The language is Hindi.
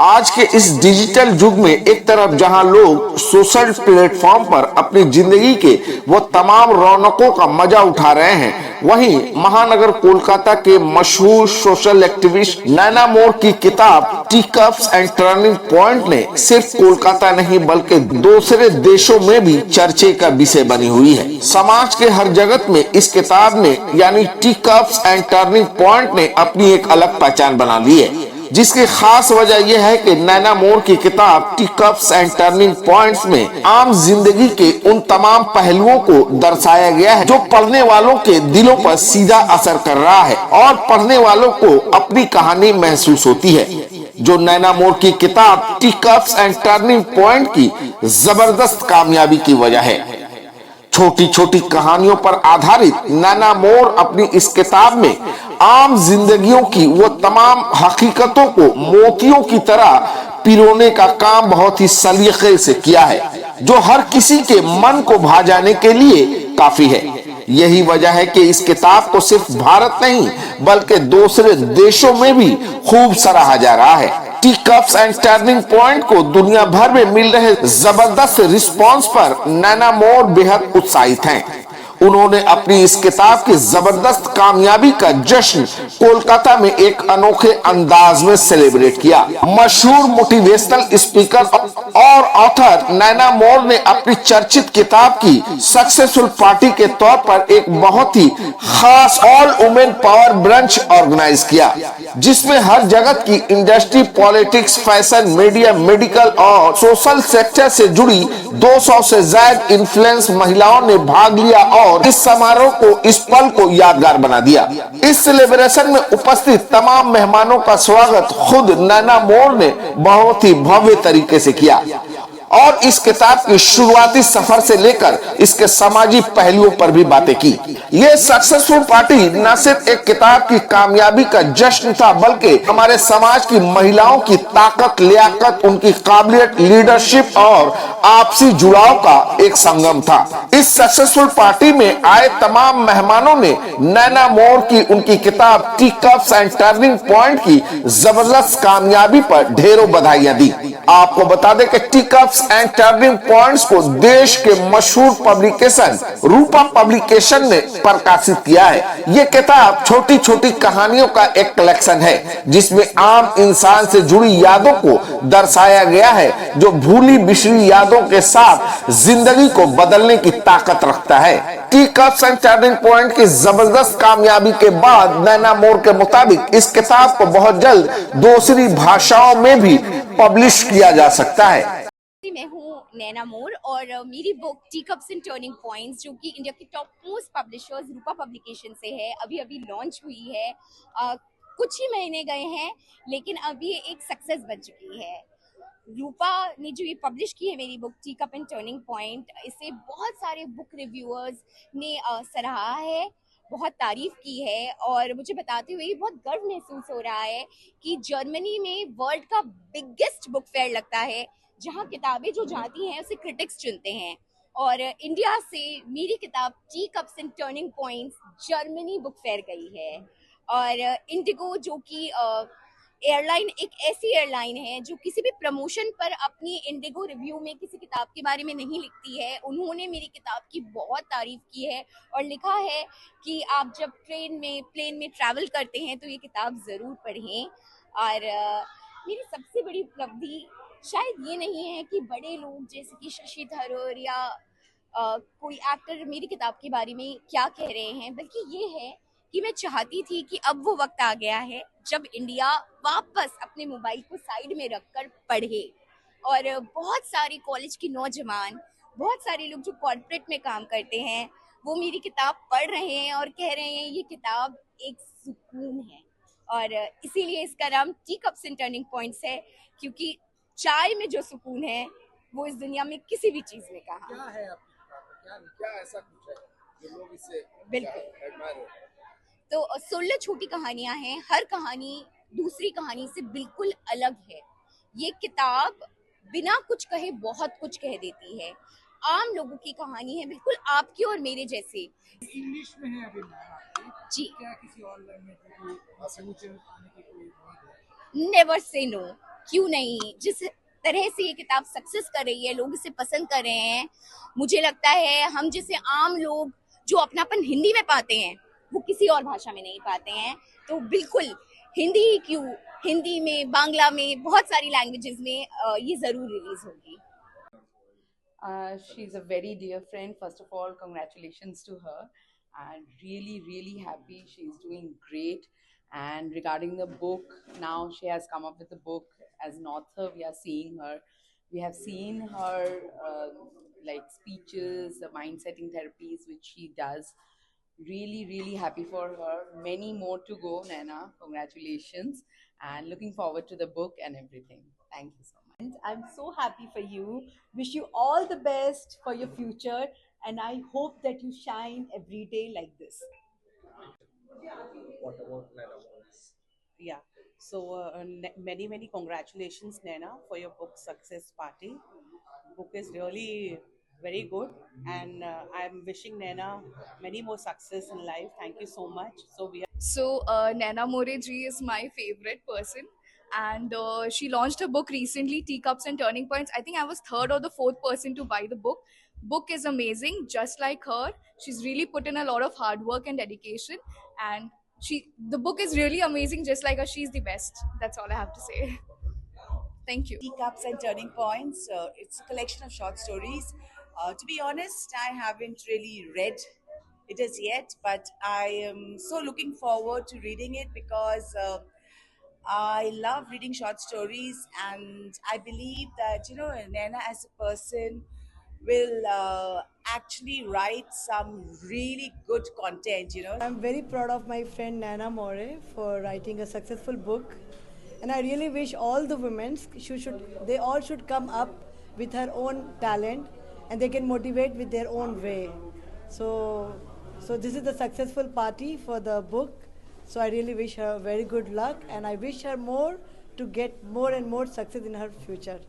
आज के इस डिजिटल युग में एक तरफ जहां लोग सोशल प्लेटफॉर्म पर अपनी जिंदगी के वो तमाम रौनकों का मजा उठा रहे हैं, वहीं महानगर कोलकाता के मशहूर सोशल एक्टिविस्ट नैना मोर की किताब T cups and turning point ने सिर्फ कोलकाता नहीं बल्कि दूसरे देशों में भी चर्चे का विषय बनी हुई है। समाज के हर जगत में इस किताब ने यानी T cups and turning point ने अपनी एक अलग पहचान बना ली है, जिसकी खास वजह यह है कि नैना मोर की किताब T cups and turning points में आम जिंदगी के उन तमाम पहलुओं को दर्शाया गया है जो पढ़ने वालों के दिलों पर सीधा असर कर रहा है और पढ़ने वालों को अपनी कहानी महसूस होती है, जो नैना मोर की किताब T cups and turning point की जबरदस्त कामयाबी की वजह है। छोटी छोटी कहानियों पर आधारित नैना मोर अपनी इस किताब में आम जिंदगियों की वो तमाम हकीकतों को मोतियों की तरह पिरोने का काम बहुत ही सलीके से किया है, जो हर किसी के मन को भा जाने के लिए काफी है। यही वजह है कि इस किताब को सिर्फ भारत नहीं बल्कि दूसरे देशों में भी खूब सराहा जा रहा है। T cups and turning point को दुनिया भर में मिल रहे जबरदस्त रिस्पांस पर नैना मोर बेहद उत्साहित हैं। उन्होंने अपनी इस किताब की जबरदस्त कामयाबी का जश्न कोलकाता में एक अनोखे अंदाज में सेलिब्रेट किया। मशहूर मोटिवेशनल स्पीकर और ऑथर नैना मोर ने अपनी चर्चित किताब की सक्सेसफुल पार्टी के तौर पर एक बहुत ही खास all women power brunch organise किया, जिसमें हर जगत की industry, politics, fashion, media, medical और सोशल सेक्टर से जुड़ी 200 से ज्यादा इन्फ्लुएंस महिलाओं ने भाग लिया और इस समारोह को, इस पल को यादगार बना दिया। इस सेलिब्रेशन में उपस्थित तमाम मेहमानों का स्वागत खुद नैना मोर ने बहुत ही भव्य तरीके से किया और इस किताब की शुरुआती सफर से लेकर इसके सामाजिक पहलुओं पर भी बातें की। ये सक्सेसफुल पार्टी न सिर्फ एक किताब की कामयाबी का जश्न था बल्कि हमारे समाज की महिलाओं की ताकत, लियाकत, उनकी काबिलियत, लीडरशिप और आपसी जुड़ाव का एक संगम था। इस सक्सेसफुल पार्टी में आए तमाम मेहमानों ने नैना मोर की उनकी किताब T cups and turning point की जबरदस्त कामयाबी पर ढेरों बधाइयां दी। आपको बता दें कि T cups and turning points को देश के मशहूर पब्लिकेशन रूपा पब्लिकेशन ने प्रकाशित किया है। ये किताब छोटी छोटी कहानियों का एक कलेक्शन है जिसमें आम इंसान से जुड़ी यादों को दर्शाया गया है, जो भूली बिसरी यादों के साथ जिंदगी को बदलने की ताकत रखता है। T cups and turning point की जबरदस्त कामयाबी के बाद नैना मोर के मुताबिक इस किताब को बहुत जल्द दूसरी भाषाओं में भी पब्लिश किया जा सकता है। मैं हूँ नैना मोर और मेरी book T cups and turning points, जो कि इंडिया की टॉप मोस्ट पब्लिशर्स रूपा पब्लिकेशन से है, अभी अभी लॉन्च हुई है। कुछ ही महीने गए हैं लेकिन अभी एक सक्सेस बन चुकी है। रूपा ने जो ये पब्लिश की है मेरी book tea cup and turning point, इसे बहुत सारे बुक रिव्यूअर्स ने सराहा है, बहुत तारीफ की है और मुझे बताते हुए बहुत गर्व महसूस हो रहा है कि जर्मनी में वर्ल्ड का बिगेस्ट बुक फेयर लगता है, जहाँ किताबें जो जाती हैं उसे क्रिटिक्स चुनते हैं, और इंडिया से मेरी किताब T cups and turning points Germany book fair गई है। और इंडिगो, जो कि एयरलाइन, एक ऐसी एयरलाइन है जो किसी भी प्रमोशन पर अपनी इंडिगो रिव्यू में किसी किताब के बारे में नहीं लिखती है, उन्होंने मेरी किताब की बहुत तारीफ की है और लिखा है कि आप जब प्लेन में ट्रैवल करते हैं तो ये किताब ज़रूर पढ़ें। और मेरी सबसे बड़ी उपलब्धि शायद ये नहीं है कि बड़े लोग जैसे कि शशि थरूर या कोई एक्टर मेरी किताब के बारे में क्या कह रहे हैं, बल्कि ये है कि मैं चाहती थी कि अब वो वक्त आ गया है जब इंडिया वापस अपने मोबाइल को साइड में रखकर पढ़े। और बहुत सारे कॉलेज के नौजवान, बहुत सारे लोग जो कॉर्पोरेट में काम करते हैं, वो मेरी किताब पढ़ रहे हैं और कह रहे हैं ये किताब एक सुकून है। और इसीलिए इसका नाम T cups and turning points है, क्योंकि चाय में जो सुकून है वो इस दुनिया में किसी भी चीज में कहाँ। क्या है आपकी किताब में? क्या ऐसा कुछ है जो लोग इससे बिल्कुल। एडमायर? तो 16 छोटी कहानियां हैं, हर कहानी दूसरी कहानी से बिल्कुल अलग है। ये किताब बिना कुछ कहे बहुत कुछ कह देती है। आम लोगों की कहानी है, बिल्कुल आपकी और मेरे जैसे। इंग्लिश में है अभी जी, क्या किसी ऑनलाइन में कोई आने की कोई उम्मीद है? नेवर से नो, क्यों नहीं, जिस तरह से ये किताब सक्सेस कर रही है, लोग इसे पसंद कर रहे हैं, मुझे लगता है हम जैसे आम लोग जो अपनापन हिंदी में पाते हैं वो किसी और भाषा में नहीं पाते हैं। तो बिल्कुल हिंदी ही क्यों, हिंदी में, बांग्ला में, बहुत सारी लैंग्वेजेस में ये जरूर रिलीज होगी। She's a very dear friend. First of all, congratulations to her. And really, really happy. She's doing great. And regarding the book, now she has come up with a book as an author. We are seeing her. We have seen her like speeches, the mind setting therapies, which she does. Really, really happy for her. Many more to go, Naina. Congratulations. And looking forward to the book and everything. Thank you so much. I'm so happy for you. Wish you all the best for your future, and I hope that you shine every day like this. What about Naina Morris? Yeah. So many congratulations, Naina, for your book success party. Book is really very good, and I'm wishing Naina many more success in life. Thank you so much. So, Naina More ji is my favorite person. And she launched her book recently, Teacups and Turning Points. I think I was third or the fourth person to buy the book. Book is amazing, just like her. She's really put in a lot of hard work and dedication. And the book is really amazing, just like her. She's the best. That's all I have to say. Thank you. Teacups and Turning Points. It's a collection of short stories. To be honest, I haven't really read it as yet, but I am so looking forward to reading it because I love reading short stories, and I believe that Naina as a person will actually write some really good content. I'm very proud of my friend Nana More for writing a successful book, and I really wish all the women they all should come up with her own talent, and they can motivate with their own way. So this is the successful party for the book. So I really wish her very good luck, and I wish her more to get more and more success in her future.